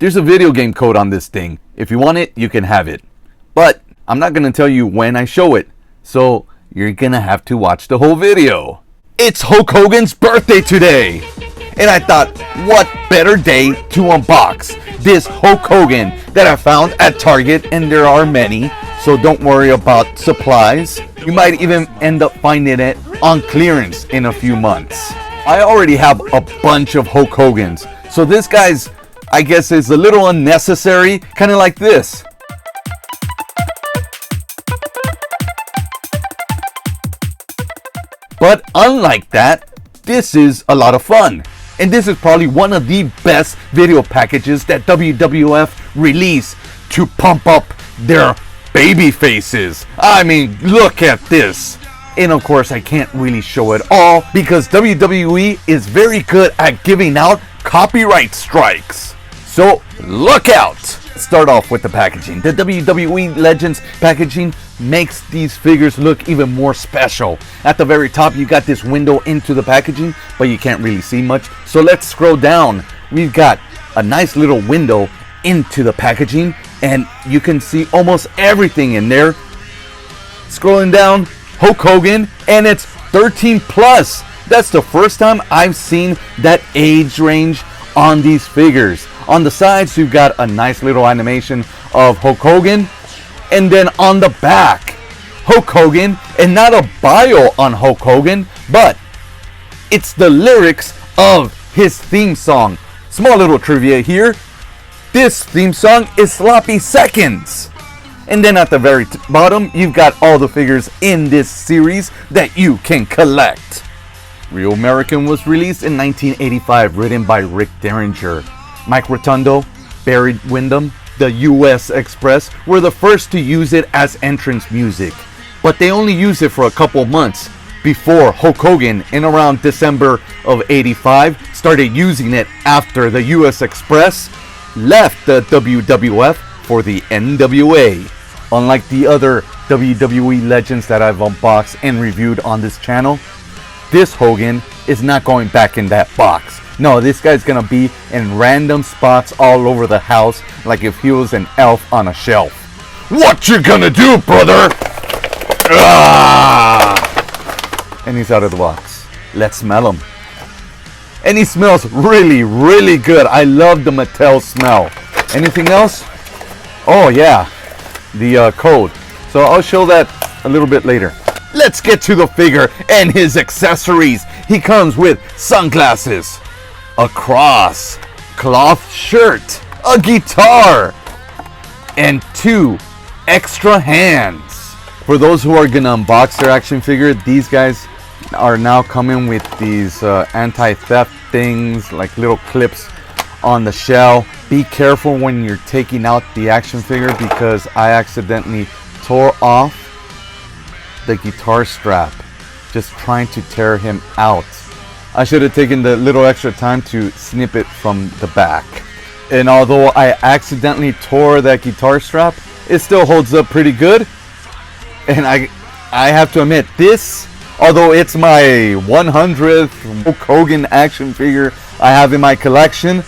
There's a video game code on this thing. If you want it, you can have it. But I'm not going to tell you when I show it. So you're going to have to watch the whole video. It's Hulk Hogan's birthday today. And I thought, what better day to unbox this Hulk Hogan that I found at Target, and there are many, so don't worry about supplies. You might even end up finding it on clearance in a few months. I already have a bunch of Hulk Hogans, so this guy's, I guess, is a little unnecessary, kind of like this. But unlike that, this is a lot of fun. And this is probably one of the best video packages that WWF released to pump up their baby faces. I mean, look at this. And of course, I can't really show it all because WWE is very good at giving out copyright strikes. So look out. Let's start off with the packaging. The WWE Legends packaging makes these figures look even more special. At the very top, you got this window into the packaging, but you can't really see much. So let's scroll down. We've got a nice little window into the packaging, and you can see almost everything in there. Scrolling down, Hulk Hogan, and it's 13 plus. That's the first time I've seen that age range on these figures. On the sides, you've got a nice little animation of Hulk Hogan. And then on the back, Hulk Hogan, and not a bio on Hulk Hogan, but it's the lyrics of his theme song. Small little trivia here. This theme song is Sloppy Seconds. And then at the very bottom, you've got all the figures in this series that you can collect. Real American was released in 1985, written by Rick Derringer. Mike Rotundo, Barry Windham, the US Express were the first to use it as entrance music. But they only used it for a couple months before Hulk Hogan, in around December of '85, started using it after the US Express left the WWF for the NWA. Unlike the other WWE Legends that I've unboxed and reviewed on this channel, this Hogan is not going back in that box. No, this guy's gonna be in random spots all over the house, like if he was an elf on a shelf. What you gonna do, brother? Ah! And he's out of the box. Let's smell him. And he smells really, really good. I love the Mattel smell. Anything else? Oh yeah, the code. So I'll show that a little bit later. Let's get to the figure and his accessories. He comes with sunglasses, a cross, cloth shirt, a guitar, and 2 extra hands. For those who are gonna unbox their action figure, these guys are now coming with these anti-theft things, like little clips on the shell. Be careful when you're taking out the action figure, because I accidentally tore off the guitar strap just trying to tear him out. I should have taken the little extra time to snip it from the back. And although I accidentally tore that guitar strap, it still holds up pretty good. And I have to admit, this, although it's my 100th Hulk Hogan action figure I have in my collection,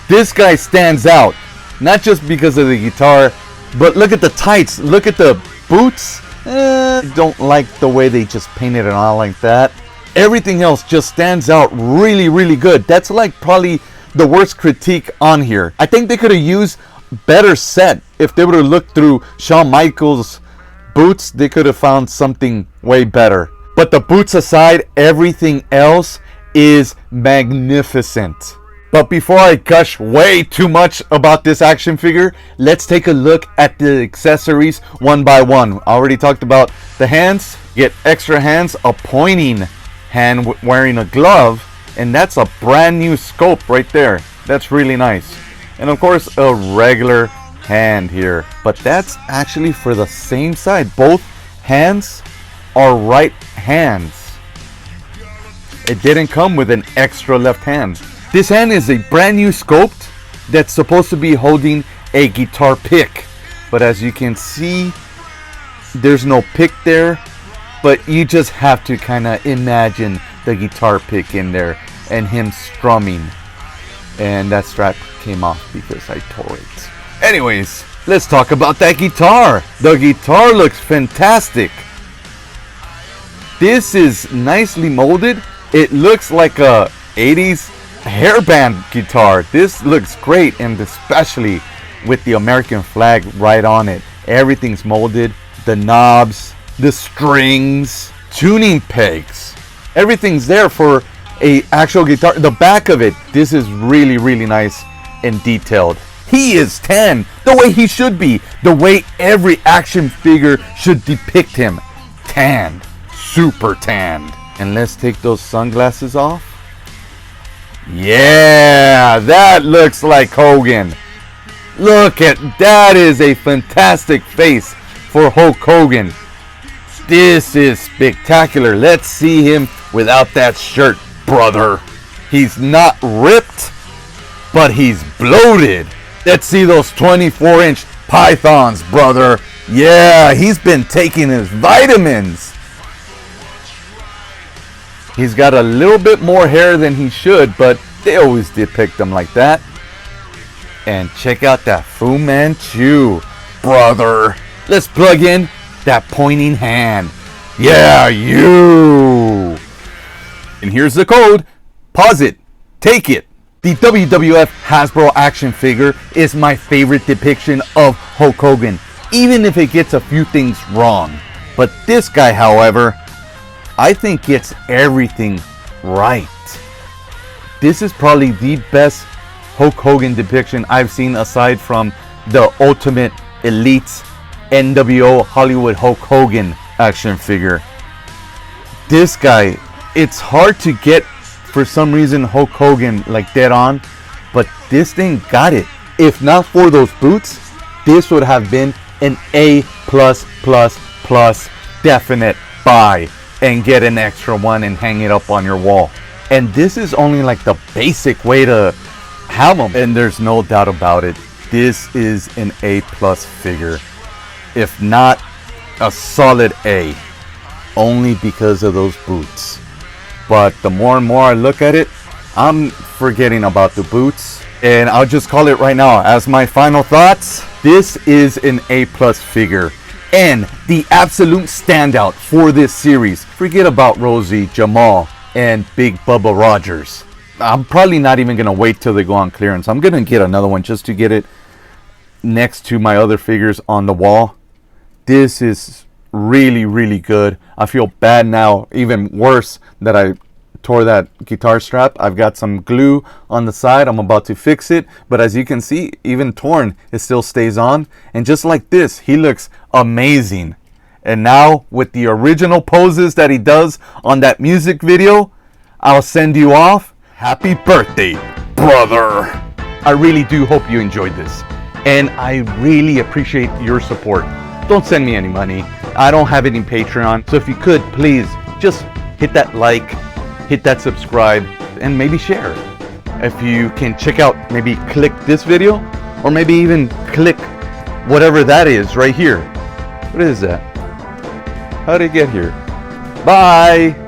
this guy stands out. Not just because of the guitar, but look at the tights, look at the boots. I don't like the way they just painted it on like that. Everything else just stands out really, really good. That's like probably the worst critique on here. I think they could have used better set. If they would have looked through Shawn Michaels' boots, they could have found something way better. But the boots aside, everything else is magnificent. But before I gush way too much about this action figure, let's take a look at the accessories one by one. I already talked about the hands. Get extra hands, a pointing hand wearing a glove, and that's a brand new sculpt right there. That's really nice. And of course, a regular hand here, but that's actually for the same side. Both hands are right hands. It didn't come with an extra left hand. This hand is a brand new sculpt that's supposed to be holding a guitar pick, but as you can see, there's no pick there. But you just have to kind of imagine the guitar pick in there and him strumming. And that strap came off because I tore it. Anyways, let's talk about that guitar. The guitar looks fantastic. This is nicely molded. It looks like a 80s hairband guitar. This looks great, and especially with the American flag right on it. Everything's molded. The knobs, the strings, tuning pegs. Everything's there for a actual guitar. The back of it, this is really, really nice and detailed. He is tan, the way he should be, the way every action figure should depict him. Tanned, super tanned. And let's take those sunglasses off. Yeah, that looks like Hogan. Look at that, is a fantastic face for Hulk Hogan. This is spectacular. Let's see him without that shirt, brother. He's not ripped, but he's bloated. Let's see those 24-inch pythons, brother. Yeah, he's been taking his vitamins. He's got a little bit more hair than he should, but they always depict him like that. And check out that Fu Manchu, brother. Let's plug in that pointing hand. Yeah, you. And here's the code. Pause it. Take it. The WWF Hasbro action figure is my favorite depiction of Hulk Hogan, even if it gets a few things wrong. But this guy, however, I think gets everything right. This is probably the best Hulk Hogan depiction I've seen, aside from the Ultimate Elite's NWO Hollywood Hulk Hogan action figure. This guy, it's hard to get for some reason Hulk Hogan like dead on, but this thing got it. If not for those boots, this would have been an A+++ definite buy, and get an extra one and hang it up on your wall. And this is only like the basic way to have them, and there's no doubt about it, this is an A+ figure, if not a solid A, only because of those boots. But the more and more I look at it, I'm forgetting about the boots, and I'll just call it right now as my final thoughts. This is an A+ figure and the absolute standout for this series. Forget about Rosie, Jamal, and Big Bubba Rogers. I'm probably not even going to wait till they go on clearance. I'm going to get another one just to get it next to my other figures on the wall. This is really, really good. I feel bad now, even worse, that I tore that guitar strap. I've got some glue on the side. I'm about to fix it. But as you can see, even torn, it still stays on. And just like this, he looks amazing. And now with the original poses that he does on that music video, I'll send you off. Happy birthday, brother. I really do hope you enjoyed this. And I really appreciate your support. Don't send me any money. I don't have any Patreon. So if you could, please just hit that like, hit that subscribe, and maybe share. If you can check out, maybe click this video, or maybe even click whatever that is right here. What is that? How did it get here? Bye.